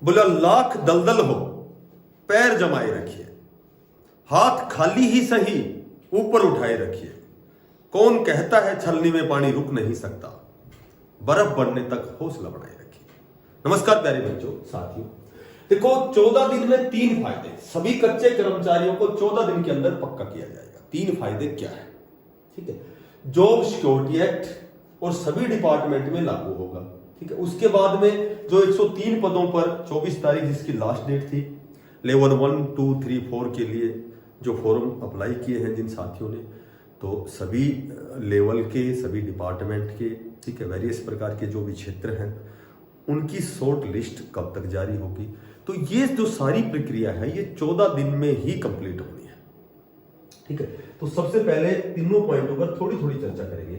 बोला लाख दलदल हो पैर जमाए रखिए, हाथ खाली ही सही ऊपर उठाए रखिए। कौन कहता है छलनी में पानी रुक नहीं सकता, बर्फ बनने तक हौसला बनाए रखिए। नमस्कार प्यारे बच्चों साथियों, देखो 14 दिन में 3 फायदे सभी कच्चे कर्मचारियों को 14 दिन के अंदर पक्का किया जाएगा। 3 फायदे क्या है? ठीक है, जॉब सिक्योरिटी एक्ट और सभी डिपार्टमेंट में लागू होगा। ठीक है, उसके बाद में जो 103 पदों पर 24 तारीख जिसकी लास्ट डेट थी, लेवल 1, 2, 3, 4 के लिए जो फॉर्म अप्लाई किए हैं जिन साथियों ने, तो सभी लेवल के सभी डिपार्टमेंट के, ठीक है, वेरियस प्रकार के जो भी क्षेत्र हैं उनकी शॉर्ट लिस्ट कब तक जारी होगी। तो ये जो सारी प्रक्रिया है ये 14 दिन में ही कंप्लीट होनी है। ठीक है, तो सबसे पहले तीनों पॉइंटों पर थोड़ी थोड़ी चर्चा करेंगे।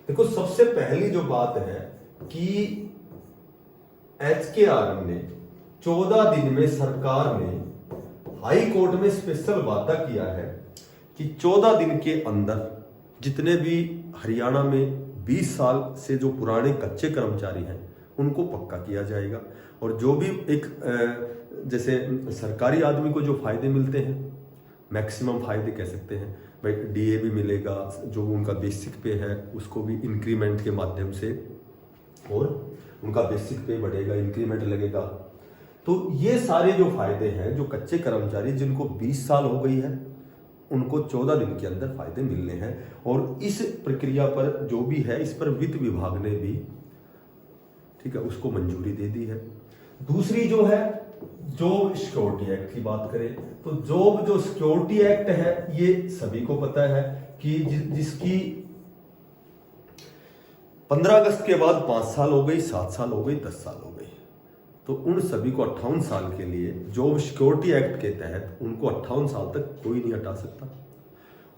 देखो सबसे पहली जो बात है कि HKR ने 14 दिन में सरकार ने हाई कोर्ट में स्पेशल वादा किया है कि 14 दिन के अंदर जितने भी हरियाणा में 20 साल से जो पुराने कच्चे कर्मचारी हैं उनको पक्का किया जाएगा। और जो भी एक जैसे सरकारी आदमी को जो फायदे मिलते हैं, मैक्सिमम फायदे कह सकते हैं भाई, DA भी मिलेगा, जो उनका बेसिक पे है उसको भी इंक्रीमेंट के माध्यम से, और उनका बेसिक पे बढ़ेगा, इंक्रीमेंट लगेगा। तो ये सारे जो फायदे हैं जो कच्चे कर्मचारी जिनको 20 साल हो गई है उनको 14 दिन के अंदर फायदे मिलने हैं। और इस प्रक्रिया पर जो भी है इस पर वित्त विभाग ने भी, ठीक है, उसको मंजूरी दे दी है। दूसरी जो है जॉब सिक्योरिटी एक्ट की बात करें तो जॉब जो सिक्योरिटी एक्ट है ये सभी को पता है कि जिसकी 15 अगस्त के बाद 5 साल हो गई, 7 साल हो गई, 10 साल हो गई, तो उन सभी को 58 साल के लिए जॉब सिक्योरिटी एक्ट के तहत उनको 58 साल तक कोई नहीं हटा सकता।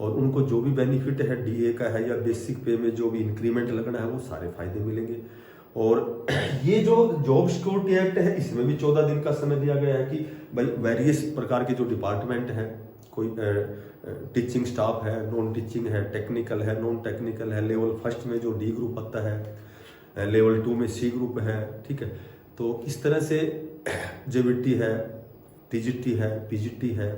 और उनको जो भी बेनिफिट है DA का है या बेसिक पे में जो भी इंक्रीमेंट लगना है वो सारे फायदे मिलेंगे। और ये जो जॉब सिक्योरिटी एक्ट है इसमें भी 14 दिन का समय दिया गया है कि भाई वेरियस प्रकार के जो डिपार्टमेंट हैं, कोई टीचिंग स्टाफ है, नॉन टीचिंग है, टेक्निकल है, नॉन टेक्निकल है, लेवल 1 में जो D ग्रुप आता है, लेवल 2 में C ग्रुप है। ठीक है, तो इस तरह से JBT है, TGT है, PGT है,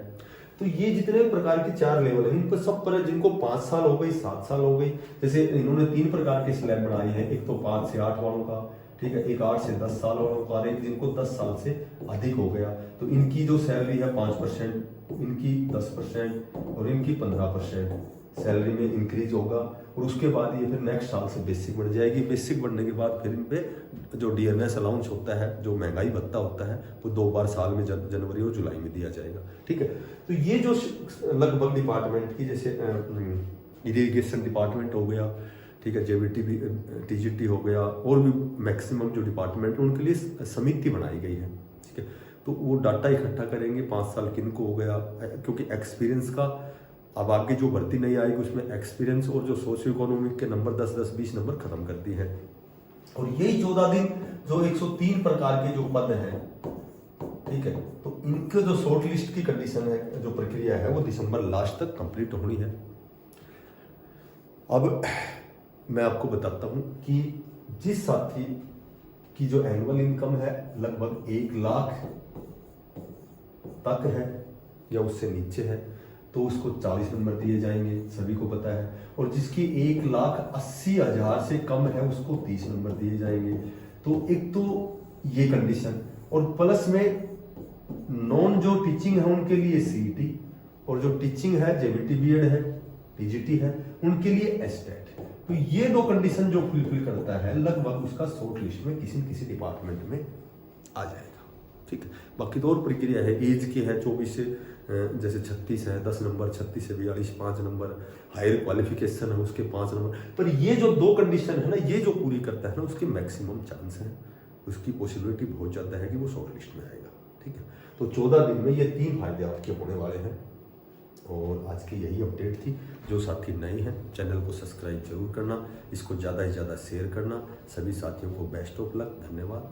तो ये जितने प्रकार के 4 लेवल हैं इन पर सब पर जिनको 5 साल हो गई, 7 साल हो गई, जैसे इन्होंने 3 प्रकार के स्लैब बनाए हैं, एक तो 5 से 8 वालों का, ठीक है, एक 8 से 10 साल वालों का, और एक जिनको 10 साल से अधिक हो गया, तो इनकी जो सैलरी है 5%, इनकी 10% और इनकी 15% सैलरी में इंक्रीज होगा। और उसके बाद ये फिर नेक्स्ट साल से बेसिक बढ़ जाएगी। बेसिक बढ़ने के बाद फिर इन पे जो DNS अलाउंस होता है, जो महंगाई भत्ता होता है, वो 2 बार साल में जनवरी और जुलाई में दिया जाएगा। ठीक है, तो ये जो लगभग डिपार्टमेंट की, जैसे इरिगेशन डिपार्टमेंट हो गया, ठीक है, JBT भी, TGT हो गया, और भी मैक्सिमम जो डिपार्टमेंट उनके लिए समिति बनाई गई है। ठीक है, तो वो डाटा इकट्ठा करेंगे 5 साल किनको हो गया, क्योंकि एक्सपीरियंस का अब आगे जो भर्ती नहीं आएगी उसमें एक्सपीरियंस और जो सोशियो इकोनॉमिक के नंबर 10-10, 20 नंबर खत्म करती है। और यही 14 दिन जो 103 प्रकार के जो पद हैं, ठीक है, तो इनके जो शॉर्ट लिस्ट की कंडीशन है, जो प्रक्रिया है वो दिसंबर लास्ट तक कंप्लीट होनी है। अब मैं आपको बताता हूं कि जिस साथी की जो एनुअल इनकम है लगभग 1 लाख तक है या उससे नीचे है तो उसको 40 नंबर दिए जाएंगे, सभी को पता है। और जिसकी 1,80,000 से कम है उसको 30 नंबर दिए जाएंगे। तो एक तो ये कंडीशन, और प्लस में नॉन जो टीचिंग है उनके लिए CET, और जो टीचिंग है JBT BEd है, TGT है, उनके लिए STET। तो ये 2 कंडीशन जो फुलफिल करता है लगभग उसका शॉर्ट लिस्ट में किसी न किसी डिपार्टमेंट में आ जाएगा। ठीक है, बाकी तो और प्रक्रिया है, एज की है 24 से जैसे 36 है 10 नंबर, 36 से 42 5 नंबर, हायर क्वालिफिकेशन है उसके 5 नंबर। पर ये जो 2 कंडीशन है ना, ये जो पूरी करता है ना, उसके मैक्सिमम चांस है, उसकी पॉसिबिलिटी बहुत ज़्यादा है कि वो शॉर्ट लिस्ट में आएगा। ठीक है, तो 14 दिन में ये 3 फायदे आपके होने वाले हैं। और आज की यही अपडेट थी। जो साथी नए हैं चैनल को सब्सक्राइब जरूर करना, इसको ज़्यादा से ज़्यादा शेयर करना। सभी साथियों को बेस्ट ऑफ लक, धन्यवाद।